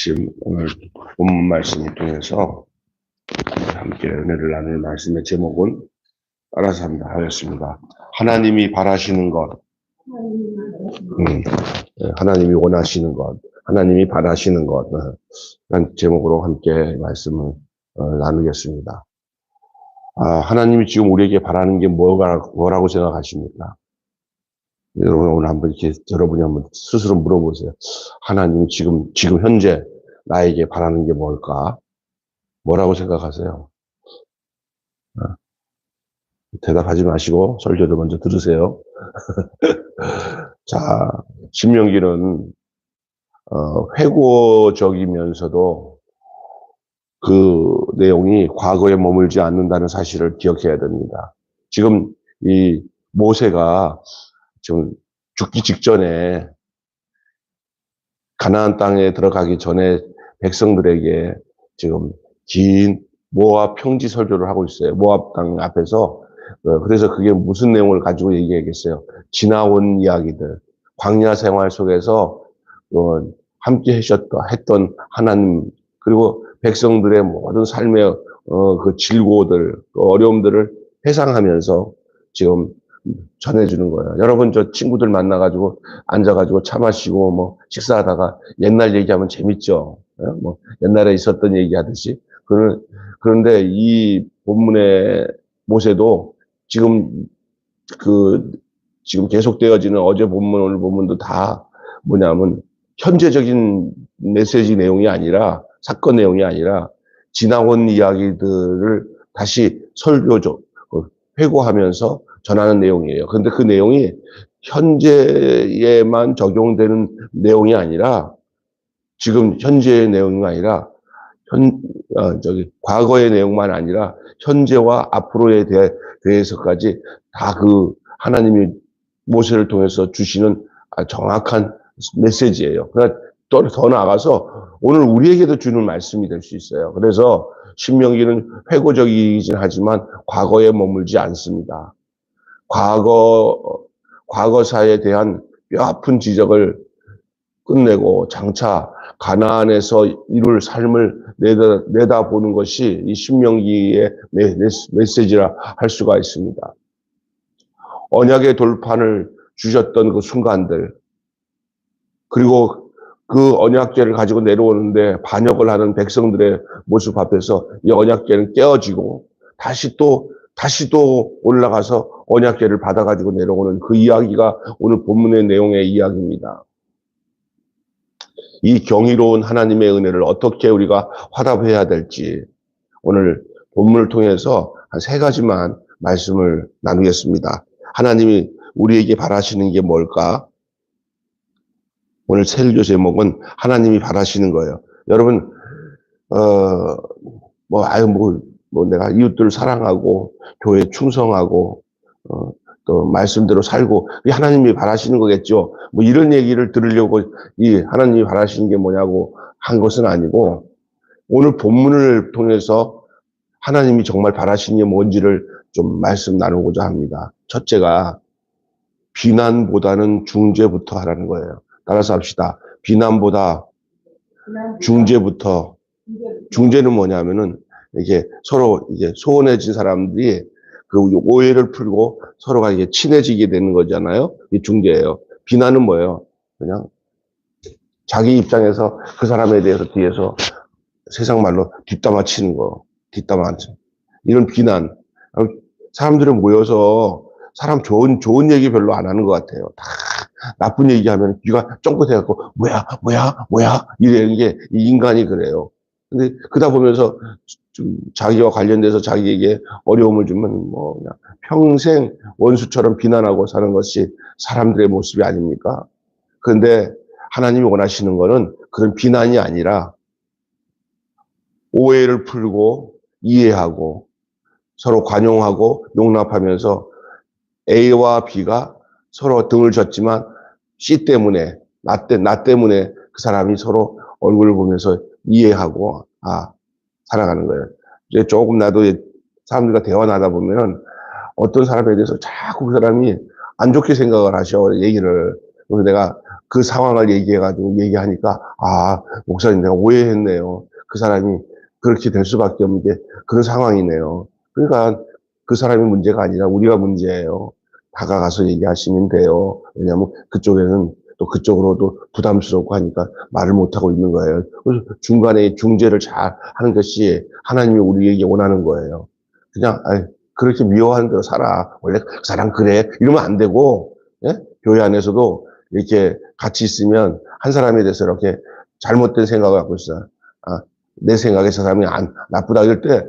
주신 오늘 본문 말씀을 통해서 함께 은혜를 나눌 말씀의 제목은 따라서 하였습니다. 하나님이 바라시는 것, 하나님이 원하시는 것, 하나님이 바라시는 것, 라는 제목으로 함께 말씀을 나누겠습니다. 하나님이 지금 우리에게 바라는 게 뭐라고 생각하십니까? 여러분 오늘 한번 여러분이 한번 스스로 물어보세요. 하나님 지금 현재 나에게 바라는 게 뭘까? 뭐라고 생각하세요? 대답하지 마시고 설교를 먼저 들으세요. 자, 신명기는 회고적이면서도 그 내용이 과거에 머물지 않는다는 사실을 기억해야 됩니다. 지금 이 모세가 지금 죽기 직전에 가나안 땅에 들어가기 전에 백성들에게 지금 긴 모압 평지 설교를 하고 있어요. 모압 땅 앞에서. 그래서 그게 무슨 내용을 가지고 얘기하겠어요? 지나온 이야기들, 광야 생활 속에서 함께 했던 하나님, 그리고 백성들의 모든 삶의 그 질고들, 어려움들을 회상하면서 지금 전해주는 거예요. 여러분, 저 친구들 만나가지고 앉아가지고 차 마시고 뭐 식사하다가 옛날 얘기하면 재밌죠. 뭐 옛날에 있었던 얘기하듯이. 그런데 이 본문의 모세도 지금 지금 계속되어지는 어제 본문, 오늘 본문도 다 뭐냐면 현재적인 메시지 내용이 아니라 사건 내용이 아니라 지나온 이야기들을 다시 설교적 회고하면서 전하는 내용이에요. 그런데 그 내용이 현재에만 적용되는 내용이 아니라 지금 현재의 내용이 아니라 과거의 내용만 아니라 현재와 앞으로에 대해서까지 다 그 하나님이 모세를 통해서 주시는 정확한 메시지예요. 그러니까 또 더 나아가서 오늘 우리에게도 주는 말씀이 될 수 있어요. 그래서 신명기는 회고적이긴 하지만 과거에 머물지 않습니다. 과거사에 대한 뼈아픈 지적을 끝내고 장차 가나안에서 이룰 삶을 내다보는 것이 이 신명기의 메시지라 할 수가 있습니다. 언약의 돌판을 주셨던 그 순간들, 그리고 그 언약궤를 가지고 내려오는데 반역을 하는 백성들의 모습 앞에서 이 언약궤는 깨어지고 다시 또 올라가서 언약궤를 받아가지고 내려오는 그 이야기가 오늘 본문의 내용의 이야기입니다. 이 경이로운 하나님의 은혜를 어떻게 우리가 화답해야 될지 오늘 본문을 통해서 한 3가지만 말씀을 나누겠습니다. 하나님이 우리에게 바라시는 게 뭘까? 오늘 설교 제목은 하나님이 바라시는 거예요. 여러분, 내가 이웃들을 사랑하고 교회에 충성하고 또 말씀대로 살고 하나님이 바라시는 거겠죠. 뭐 이런 얘기를 들으려고 이 하나님이 바라시는 게 뭐냐고 한 것은 아니고 오늘 본문을 통해서 하나님이 정말 바라시는 게 뭔지를 좀 말씀 나누고자 합니다. 첫째가 비난보다는 중재부터 하라는 거예요. 따라서 합시다. 비난보다 중재부터. 중재는 뭐냐면은 이게 서로 이제 소원해진 사람들이 그 오해를 풀고 서로가 이게 친해지게 되는 거잖아요. 이 중재예요. 비난은 뭐예요? 그냥 자기 입장에서 그 사람에 대해서 뒤에서 세상 말로 뒷담화 치는 거. 이런 비난. 사람들은 모여서 사람 좋은 얘기 별로 안 하는 것 같아요. 다 나쁜 얘기하면 귀가 쫑긋해갖고 뭐야 이러는 게 이 인간이 그래요. 근데 그러다 보면서 좀 자기와 관련돼서 자기에게 어려움을 주면 뭐 그냥 평생 원수처럼 비난하고 사는 것이 사람들의 모습이 아닙니까? 그런데 하나님이 원하시는 거는 그런 비난이 아니라 오해를 풀고 이해하고 서로 관용하고 용납하면서 A와 B가 서로 등을 졌지만 C 때문에 나 때문에 그 사람이 서로 얼굴을 보면서 이해하고 살아가는 거예요. 이제 조금 나도 사람들과 대화 나다 보면은 어떤 사람에 대해서 자꾸 그 사람이 안 좋게 생각을 하셔 얘기를. 그래서 내가 그 상황을 얘기해가지고 얘기하니까, 아, 목사님 내가 오해했네요. 그 사람이 그렇게 될 수밖에 없는 게 그런 상황이네요. 그러니까 그 사람이 문제가 아니라 우리가 문제예요. 다가가서 얘기하시면 돼요. 왜냐하면 그쪽에는 또 그쪽으로도 부담스럽고 하니까 말을 못하고 있는 거예요. 그래서 중간에 중재를 잘 하는 것이 하나님이 우리에게 원하는 거예요. 그냥, 아이, 그렇게 미워하는 대로 살아. 원래 그 사람 그래. 이러면 안 되고, 예? 교회 안에서도 이렇게 같이 있으면 한 사람에 대해서 이렇게 잘못된 생각을 갖고 있어. 아, 내 생각에 저 사람이 나쁘다 이럴 때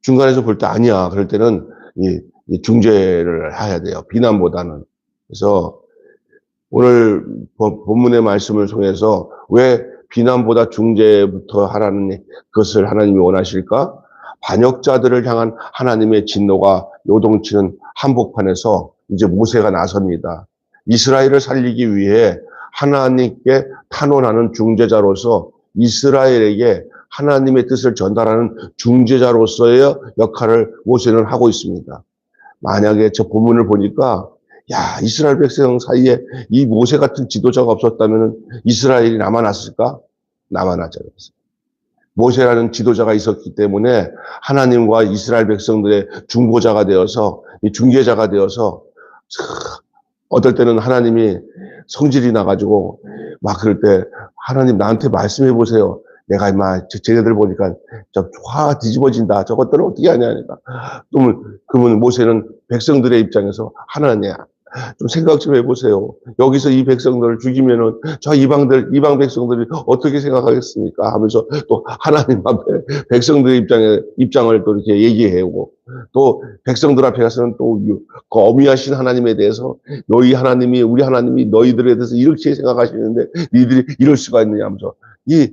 중간에서 볼 때 아니야. 그럴 때는 이 중재를 해야 돼요. 비난보다는. 그래서 오늘 본문의 말씀을 통해서 왜 비난보다 중재부터 하라는 것을 하나님이 원하실까? 반역자들을 향한 하나님의 진노가 요동치는 한복판에서 이제 모세가 나섭니다. 이스라엘을 살리기 위해 하나님께 탄원하는 중재자로서 이스라엘에게 하나님의 뜻을 전달하는 중재자로서의 역할을 모세는 하고 있습니다. 만약에 저 본문을 보니까 야, 이스라엘 백성 사이에 이 모세 같은 지도자가 없었다면 이스라엘이 남아났을까? 남아나지 않았어요. 모세라는 지도자가 있었기 때문에 하나님과 이스라엘 백성들의 중보자가 되어서, 이 중개자가 되어서, 어떨 때는 하나님이 성질이 나가지고, 막 그럴 때, 하나님 나한테 말씀해 보세요. 내가 임마, 쟤네들 보니까, 화 뒤집어진다. 저것들은 어떻게 하냐니까. 그러면 모세는 백성들의 입장에서 하나님, 좀 생각 좀 해보세요. 여기서 이 백성들을 죽이면은 저 이방 백성들이 어떻게 생각하겠습니까? 하면서 또 하나님 앞에 백성들의 입장을 또 이렇게 얘기해오고 또 백성들 앞에 가서는 또 그 어미하신 하나님에 대해서 우리 하나님이 너희들에 대해서 이렇게 생각하시는데 니들이 이럴 수가 있느냐 하면서 이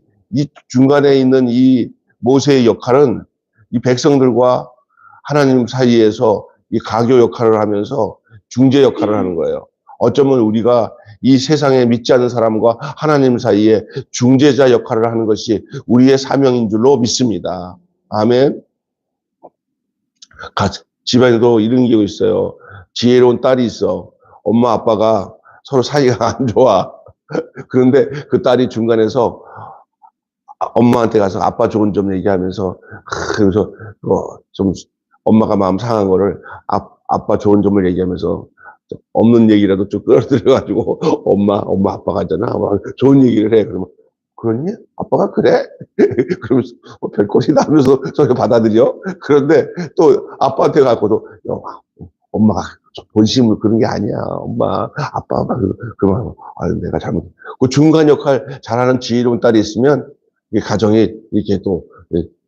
중간에 있는 이 모세의 역할은 이 백성들과 하나님 사이에서 이 가교 역할을 하면서 중재 역할을 하는 거예요. 어쩌면 우리가 이 세상에 믿지 않는 사람과 하나님 사이에 중재자 역할을 하는 것이 우리의 사명인 줄로 믿습니다. 아멘. 집안에도 이런 게 있어요. 지혜로운 딸이 있어. 엄마 아빠가 서로 사이가 안 좋아. 그런데 그 딸이 중간에서 엄마한테 가서 아빠 좋은 점 얘기하면서 그래서 좀 엄마가 마음 상한 거를 아빠 좋은 점을 얘기하면서 없는 얘기라도 쭉 끌어들여가지고 엄마 아빠가 하잖아. 좋은 얘기를 해. 그러면 그러니? 아빠가 그래? 그러면서 별꼴이다 하면서 저렇게 받아들여. 그런데 또 아빠한테 가고도 엄마가 본심으로 그런 게 아니야. 아빠가 그러면 내가 잘못. 그 중간 역할 잘하는 지혜로운 딸이 있으면 이 가정이 이렇게 또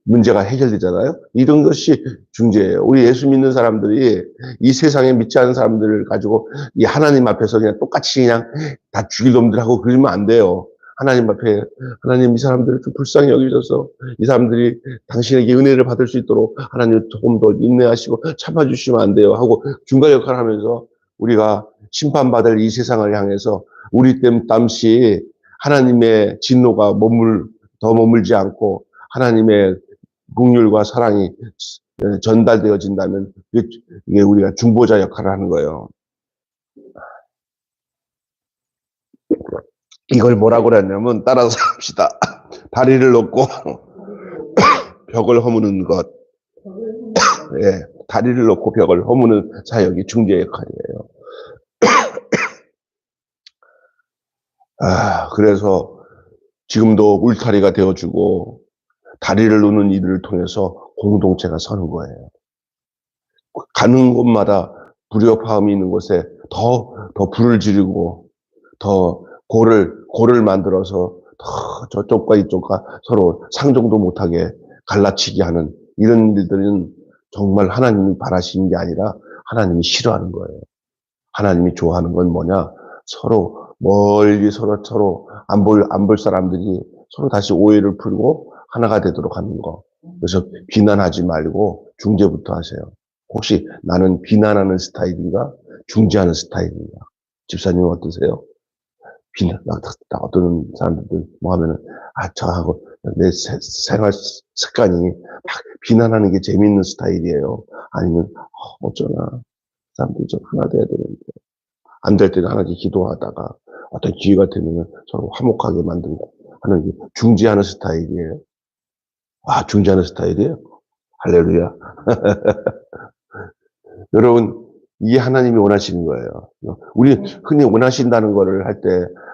문제가 해결되잖아요. 이런 것이 중재예요. 우리 예수 믿는 사람들이 이 세상에 믿지 않는 사람들을 가지고 이 하나님 앞에서 그냥 똑같이 그냥 다 죽일 놈들하고 그러면 안 돼요. 하나님 앞에 하나님 이 사람들을 좀 불쌍히 여기셔서 이 사람들이 당신에게 은혜를 받을 수 있도록 하나님 조금 더 인내하시고 참아주시면 안 돼요 하고 중간 역할을 하면서 우리가 심판받을 이 세상을 향해서 우리 땀시 하나님의 진노가 더 머물지 않고 하나님의 긍휼과 사랑이 전달되어진다면 이게 우리가 중보자 역할을 하는 거예요. 이걸 뭐라고 그랬냐면 따라서 합시다. 다리를 놓고 벽을 허무는 것. 예, 다리를 놓고 벽을 허무는 사역이 중재 역할이에요. 그래서 지금도 울타리가 되어주고 다리를 놓는 이들을 통해서 공동체가 서는 거예요. 가는 곳마다 불협화음이 있는 곳에 더 불을 지르고 더 고를 만들어서 더 저쪽과 이쪽과 서로 상종도 못하게 갈라치게 하는 이런 일들은 정말 하나님이 바라시는 게 아니라 하나님이 싫어하는 거예요. 하나님이 좋아하는 건 뭐냐? 서로 멀리 서로 안 볼 사람들이 서로 다시 오해를 풀고 하나가 되도록 하는 거. 그래서 비난하지 말고 중재부터 하세요. 혹시 나는 비난하는 스타일인가? 중재하는 스타일인가? 집사님은 어떠세요? 어떤 사람들 뭐 하면은, 저하고 내 생활 습관이 막 비난하는 게 재밌는 스타일이에요. 아니면, 어쩌나. 사람들이 좀 하나 돼야 되는데. 안 될 때는 하나님 기도하다가, 어떤 기회가 되면 서로 화목하게 만들고 하는 게 중재하는 스타일이에요. 아, 중재하는 스타일이에요? 할렐루야. 여러분, 이게 하나님이 원하시는 거예요. 우리 흔히 원하신다는 거를 할 때,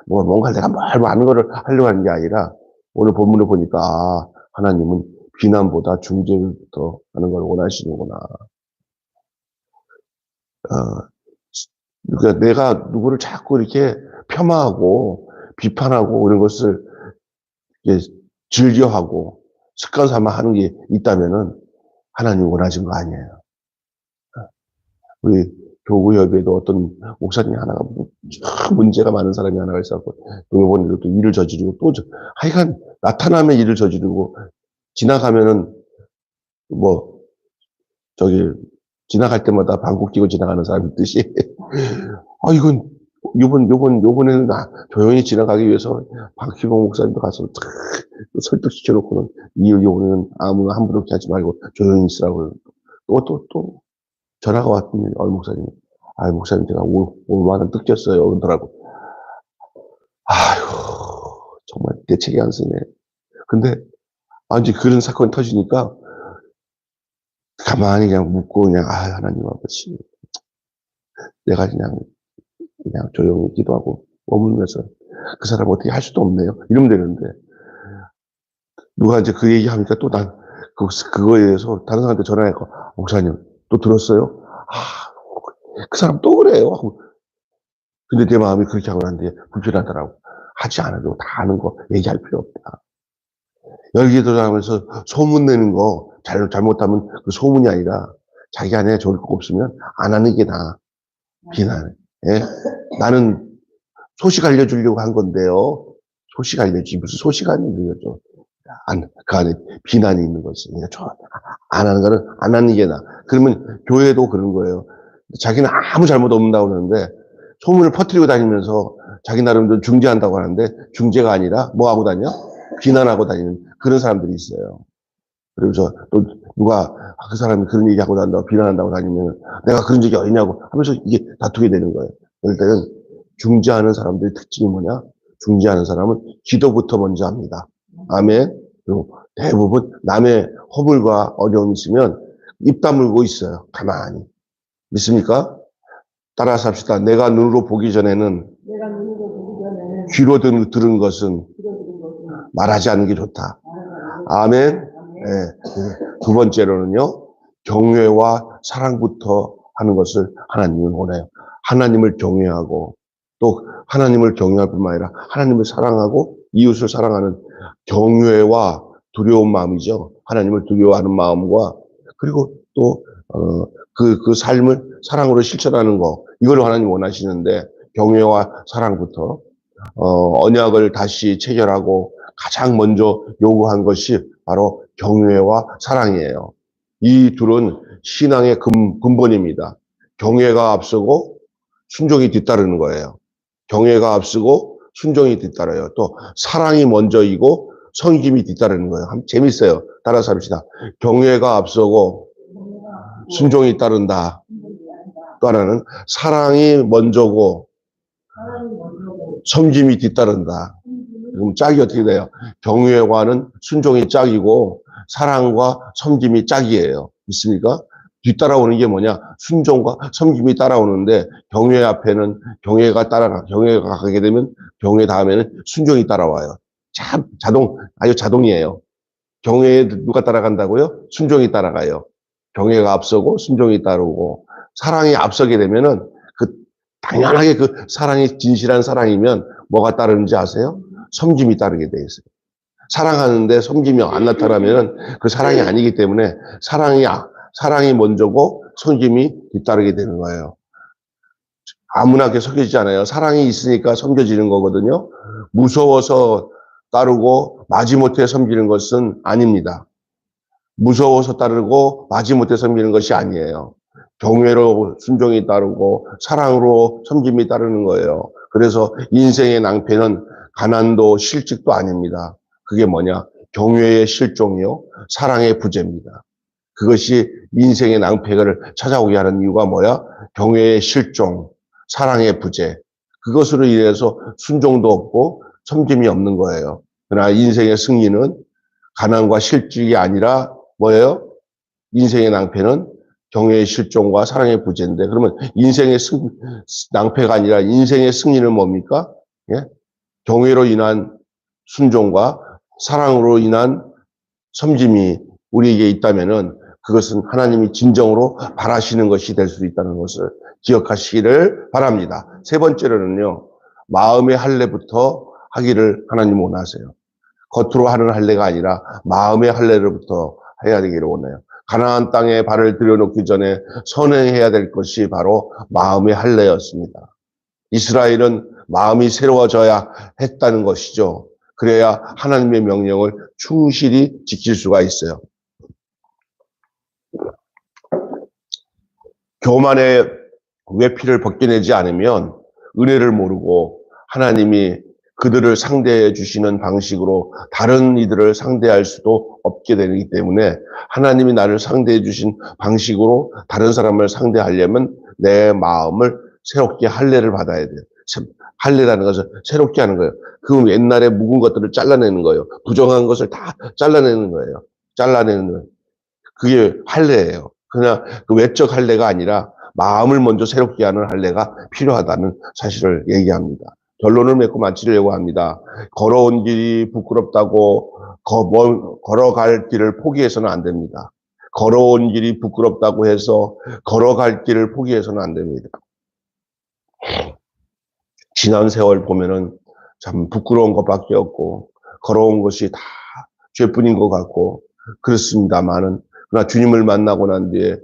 뭔가 내가 많은 거를 하려고 하는 게 아니라, 오늘 본문을 보니까, 아, 하나님은 비난보다 중재부터 하는 걸 원하시는구나. 그러니까 내가 누구를 자꾸 이렇게 폄하하고, 비판하고, 이런 것을 즐겨하고, 습관 삼아 하는 게 있다면은, 하나님이 원하신 거 아니에요. 우리 교구협에도 어떤 목사님이 하나가 문제가 많은 사람이 하나가 있었고, 이번에도 또 일을 저지르고, 하여간 나타나면 일을 저지르고, 지나가면은, 지나갈 때마다 방귀 끼고 지나가는 사람 있듯이, 아, 요번에는 조용히 지나가기 위해서 박희봉 목사님도 가서 설득시켜놓고는, 이번에는 아무나 함부로 이렇게 하지 말고 조용히 있으라고. 또, 전화가 왔더니, 목사님, 목사님, 제가 5만원 뜯겼어요. 그러더라고. 아휴, 정말 대책이 안 쓰네. 근데, 이제 그런 사건이 터지니까, 가만히 그냥 묻고, 그냥, 하나님 아버지. 내가 그냥 조용히 기도하고, 머물면서, 그 사람 어떻게 할 수도 없네요. 이러면 되는데, 누가 이제 그 얘기 하니까 또 그거에 대해서 다른 사람한테 전화해서, 목사님, 또 들었어요? 그 사람 또 그래요. 근데 내 마음이 그렇게 하고 난데 불편하더라고. 하지 않아도 다 아는 거 얘기할 필요 없다. 열기도하면서 소문내는 거 잘못하면 그 소문이 아니라 자기 안에 좋을 거 없으면 안 하는 게 나아. 비난. 예? 나는 소식 알려주려고 한 건데요. 소식 알려주지 무슨 소식 알려줘. 그 안에 비난이 있는 거지. 안 하는 거는 안 하는 게 나아. 그러면 교회도 그런 거예요. 자기는 아무 잘못 없는다고 그러는데 소문을 퍼뜨리고 다니면서 자기 나름대로 중재한다고 하는데 중재가 아니라 뭐 하고 다녀? 비난하고 다니는 그런 사람들이 있어요. 그러면서 또 누가 그 사람이 그런 얘기하고 난다고 비난한다고 다니면 내가 그런 적이 어디냐고 하면서 이게 다투게 되는 거예요. 그럴 때는 중재하는 사람들의 특징이 뭐냐? 중재하는 사람은 기도부터 먼저 합니다. 아멘. 그리고 대부분 남의 허물과 어려움이 있으면 입 다물고 있어요. 가만히. 믿습니까? 따라서 합시다. 내가 눈으로 보기 전에는 귀로 들은 것은 말하지 않는 게 좋다. 아멘. 네. 두 번째로는요, 경외와 사랑부터 하는 것을 하나님은 원해요. 하나님을 경외하고 또 하나님을 경외할 뿐만 아니라 하나님을 사랑하고 이웃을 사랑하는 경외와 두려운 마음이죠. 하나님을 두려워하는 마음과 그리고 또 그 삶을 사랑으로 실천하는 거 이걸 하나님 원하시는데 경외와 사랑부터 언약을 다시 체결하고 가장 먼저 요구한 것이 바로 경외와 사랑이에요. 이 둘은 신앙의 근본입니다. 경외가 앞서고 순종이 뒤따르는 거예요. 경외가 앞서고 순종이 뒤따라요. 또 사랑이 먼저이고 섬김이 뒤따르는 거예요. 재밌어요. 따라서 합시다. 경외가 앞서고 순종이 따른다. 또 하나는 사랑이 먼저고 섬김이 뒤따른다. 그럼 짝이 어떻게 돼요? 경외와는 순종이 짝이고 사랑과 섬김이 짝이에요. 있습니까? 뒤따라오는 게 뭐냐? 순종과 섬김이 따라오는데 경외 앞에는 경외가 가게 되면 경외 다음에는 순종이 따라와요. 참 아주 자동이에요. 경외에 누가 따라간다고요? 순종이 따라가요. 경외가 앞서고 순종이 따르고 사랑이 앞서게 되면은 당연하게 그 사랑이 진실한 사랑이면 뭐가 따르는지 아세요? 섬김이 따르게 돼 있어요. 사랑하는데 섬김이 안 나타나면은 그 사랑이 아니기 때문에 사랑이 먼저고 섬김이 뒤따르게 되는 거예요. 아무나게 섬겨지지 않아요. 사랑이 있으니까 섬겨지는 거거든요. 무서워서 따르고 마지못해 섬기는 것은 아닙니다. 무서워서 따르고 마지못해 섬기는 것이 아니에요. 경외로 순종이 따르고 사랑으로 섬김이 따르는 거예요. 그래서 인생의 낭패는 가난도 실직도 아닙니다. 그게 뭐냐? 경외의 실종이요, 사랑의 부재입니다. 그것이 인생의 낭패를 찾아오게 하는 이유가 뭐야? 경외의 실종, 사랑의 부재. 그것으로 인해서 순종도 없고 섬김이 없는 거예요. 그러나 인생의 승리는 가난과 실직이 아니라 뭐예요? 인생의 낭패는 경외의 실종과 사랑의 부재인데, 그러면 인생의 낭패가 아니라 인생의 승리는 뭡니까? 예? 경외로 인한 순종과 사랑으로 인한 섬김이 우리에게 있다면은 그것은 하나님이 진정으로 바라시는 것이 될 수 있다는 것을 기억하시기를 바랍니다. 세 번째로는요, 마음의 할례부터 하기를 하나님 원하세요. 겉으로 하는 할례가 아니라 마음의 할례로부터 해야 되기를 원해요. 가나안 땅에 발을 들여놓기 전에 선행해야 될 것이 바로 마음의 할례였습니다. 이스라엘은 마음이 새로워져야 했다는 것이죠. 그래야 하나님의 명령을 충실히 지킬 수가 있어요. 교만의 외피를 벗겨내지 않으면 은혜를 모르고 하나님이 그들을 상대해 주시는 방식으로 다른 이들을 상대할 수도 없게 되기 때문에 하나님이 나를 상대해 주신 방식으로 다른 사람을 상대하려면 내 마음을 새롭게 할례를 받아야 돼요. 할례라는 것은 새롭게 하는 거예요. 그 옛날에 묵은 것들을 잘라내는 거예요. 부정한 것을 다 잘라내는 거예요. 잘라내는 거예요. 그게 할례예요. 그냥 그 외적 할례가 아니라 마음을 먼저 새롭게 하는 할례가 필요하다는 사실을 얘기합니다. 결론을 맺고 마치려고 합니다. 걸어온 길이 부끄럽다고 걸어갈 길을 포기해서는 안 됩니다. 걸어온 길이 부끄럽다고 해서 걸어갈 길을 포기해서는 안 됩니다. 지난 세월 보면은 참 부끄러운 것밖에 없고 걸어온 것이 다 죄뿐인 것 같고 그렇습니다만은, 그러나 주님을 만나고 난 뒤에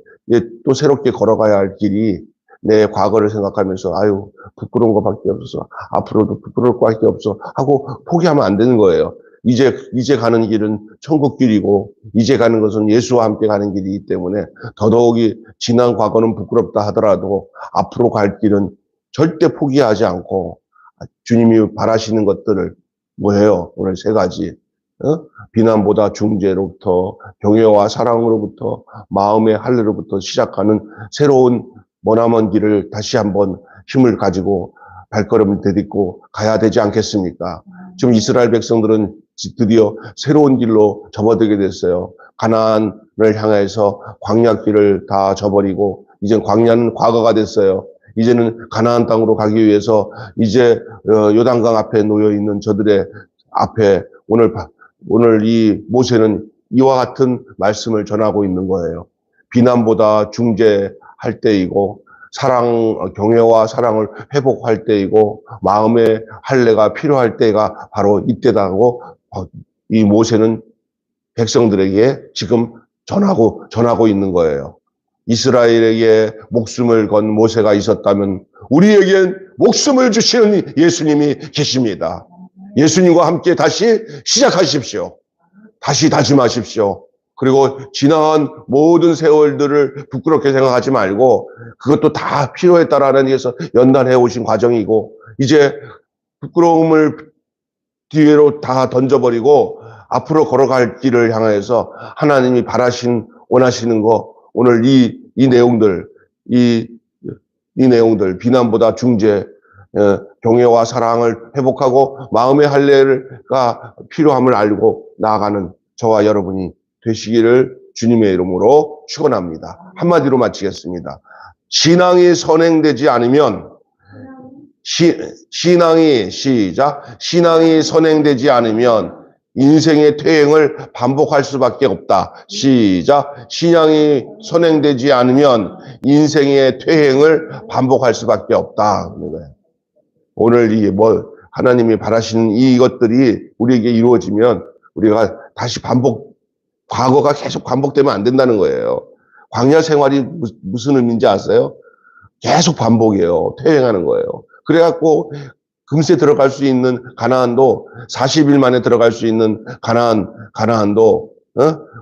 또 새롭게 걸어가야 할 길이 내 과거를 생각하면서 아유 부끄러운 것밖에 없어서 앞으로도 부끄러울 것밖에 없어 하고 포기하면 안 되는 거예요. 이제 가는 길은 천국 길이고 이제 가는 것은 예수와 함께 가는 길이기 때문에 더더욱이 지난 과거는 부끄럽다 하더라도 앞으로 갈 길은 절대 포기하지 않고 주님이 바라시는 것들을 뭐예요? 오늘 세 가지. 비난보다 중재로부터 경외와 사랑으로부터 마음의 할례로부터 시작하는 새로운 머나먼 길을 다시 한번 힘을 가지고 발걸음을 내딛고 가야 되지 않겠습니까? 지금 이스라엘 백성들은 드디어 새로운 길로 접어들게 됐어요. 가나안을 향해서 광야길을 다 저버리고 이젠 광야는 과거가 됐어요. 이제는 가나안 땅으로 가기 위해서 이제 요단강 앞에 놓여 있는 저들의 앞에 오늘 이 모세는 이와 같은 말씀을 전하고 있는 거예요. 비난보다 중재할 때이고 경외와 사랑을 회복할 때이고 마음의 할례가 필요할 때가 바로 이때다고 이 모세는 백성들에게 지금 전하고 있는 거예요. 이스라엘에게 목숨을 건 모세가 있었다면 우리에겐 목숨을 주시는 예수님이 계십니다. 예수님과 함께 다시 시작하십시오. 다시 다짐하십시오. 그리고 지나간 모든 세월들을 부끄럽게 생각하지 말고 그것도 다 필요했다라는 데서 연단해 오신 과정이고 이제 부끄러움을 뒤로 다 던져버리고 앞으로 걸어갈 길을 향해서 하나님이 원하시는 거 오늘 이 내용들 비난보다 중재, 경외와 사랑을 회복하고 마음의 할례가 필요함을 알고 나아가는 저와 여러분이 되시기를 주님의 이름으로 축원합니다. 한마디로 마치겠습니다. 신앙이 선행되지 않으면 신앙이 선행되지 않으면 인생의 퇴행을 반복할 수밖에 없다. 시작. 신앙이 선행되지 않으면 인생의 퇴행을 반복할 수밖에 없다. 오늘 하나님이 바라시는 이것들이 우리에게 이루어지면 우리가 다시 과거가 계속 반복되면 안 된다는 거예요. 광야 생활이 무슨 의미인지 아세요? 계속 반복이에요. 퇴행하는 거예요. 그래갖고 금세 들어갈 수 있는 가나안도 40일 만에 들어갈 수 있는 가나안도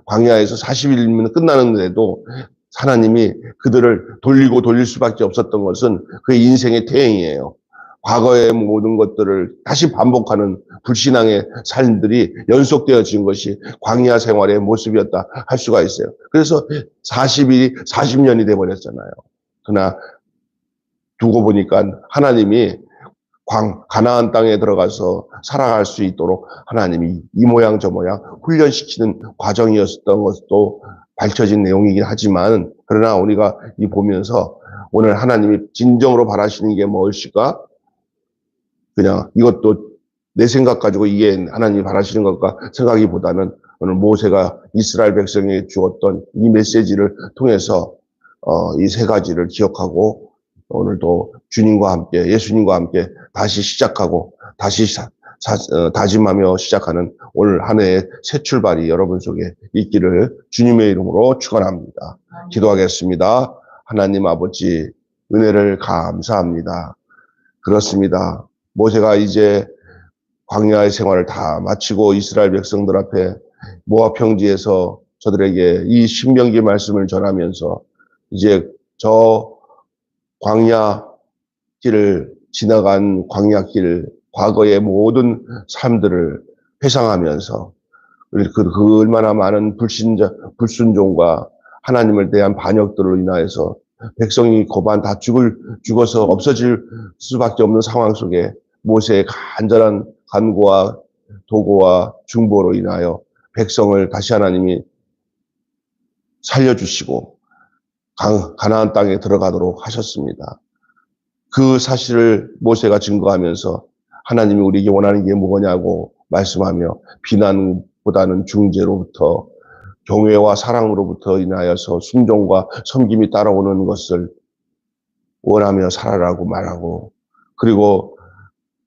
광야에서 40일이면 끝나는데도 하나님이 그들을 돌릴 수밖에 없었던 것은 그 인생의 퇴행이에요. 과거의 모든 것들을 다시 반복하는 불신앙의 삶들이 연속되어진 것이 광야 생활의 모습이었다 할 수가 있어요. 그래서 40일이 40년이 돼버렸잖아요. 그러나 두고 보니까 하나님이 가나안 땅에 들어가서 살아갈 수 있도록 하나님이 이 모양 저 모양 훈련시키는 과정이었던 것도 밝혀진 내용이긴 하지만, 그러나 우리가 이 보면서 오늘 하나님이 진정으로 바라시는 게 무엇일까? 그냥 이것도 내 생각 가지고 이게 하나님이 바라시는 것과 생각이보다는 오늘 모세가 이스라엘 백성에게 주었던 이 메시지를 통해서 이 세 가지를 기억하고 오늘도 주님과 함께, 예수님과 함께 다시 시작하고 다시 다짐하며 시작하는 오늘 한 해의 새 출발이 여러분 속에 있기를 주님의 이름으로 축원합니다. 기도하겠습니다. 하나님 아버지, 은혜를 감사합니다. 그렇습니다. 모세가 이제 광야의 생활을 다 마치고 이스라엘 백성들 앞에 모압 평지에서 저들에게 이 신명기 말씀을 전하면서 이제 저 광야 길을 지나간 광야길, 과거의 모든 삶들을 회상하면서 그 얼마나 많은 불순종과 하나님을 대한 반역들로 인하여서 백성이 고반 다 죽어서 없어질 수밖에 없는 상황 속에 모세의 간절한 간구와 도구와 중보로 인하여 백성을 다시 하나님이 살려주시고 가나안 땅에 들어가도록 하셨습니다. 그 사실을 모세가 증거하면서 하나님이 우리에게 원하는 게 뭐냐고 말씀하며 비난보다는 중재로부터 경외와 사랑으로부터 인하여서 순종과 섬김이 따라오는 것을 원하며 살아라고 말하고, 그리고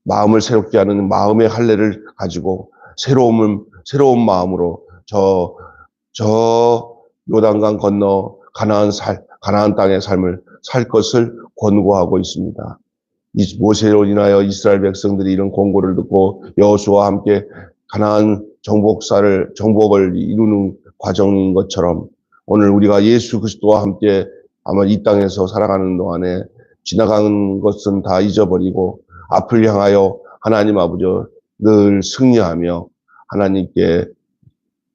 마음을 새롭게 하는 마음의 할례를 가지고 새로운 마음으로 저 요단강 건너 가나안 땅의 삶을 살 것을 권고하고 있습니다. 이 모세로 인하여 이스라엘 백성들이 이런 권고를 듣고 여호수아와 함께 가나안 정복을 이루는 과정인 것처럼 오늘 우리가 예수 그리스도와 함께 아마 이 땅에서 살아가는 동안에 지나간 것은 다 잊어버리고 앞을 향하여 하나님 아버지 늘 승리하며 하나님께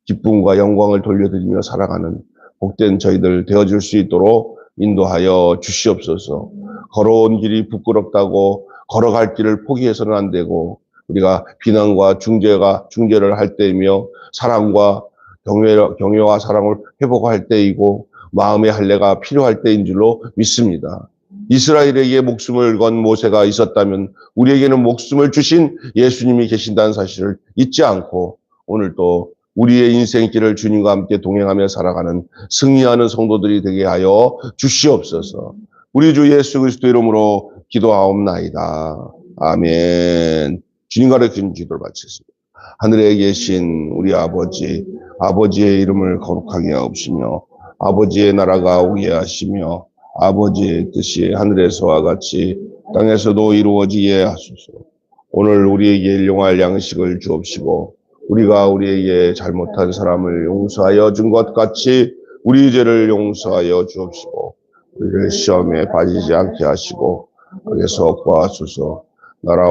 기쁨과 영광을 돌려드리며 살아가는 복된 저희들 되어줄 수 있도록 인도하여 주시옵소서. 걸어온 길이 부끄럽다고 걸어갈 길을 포기해서는 안 되고, 우리가 비난과 중재를 할 때이며 사랑과 경외와 사랑을 회복할 때이고 마음의 할례가 필요할 때인 줄로 믿습니다. 이스라엘에게 목숨을 건 모세가 있었다면 우리에게는 목숨을 주신 예수님이 계신다는 사실을 잊지 않고 오늘도 우리의 인생길을 주님과 함께 동행하며 살아가는 승리하는 성도들이 되게 하여 주시옵소서. 우리 주 예수 그리스도 이름으로 기도하옵나이다. 아멘. 주님 가르친 기도를 마치겠습니다. 하늘에 계신 우리 아버지, 아버지의 이름을 거룩하게 하옵시며 아버지의 나라가 오게 하시며 아버지의 뜻이 하늘에서와 같이 땅에서도 이루어지게 하소서. 오늘 우리에게 일용할 양식을 주옵시고 우리가 우리에게 잘못한 사람을 용서하여 준 것 같이 우리 죄를 용서하여 주옵시고 우리를 시험에 빠지지 않게 하시고 악에서 구하소서. 나라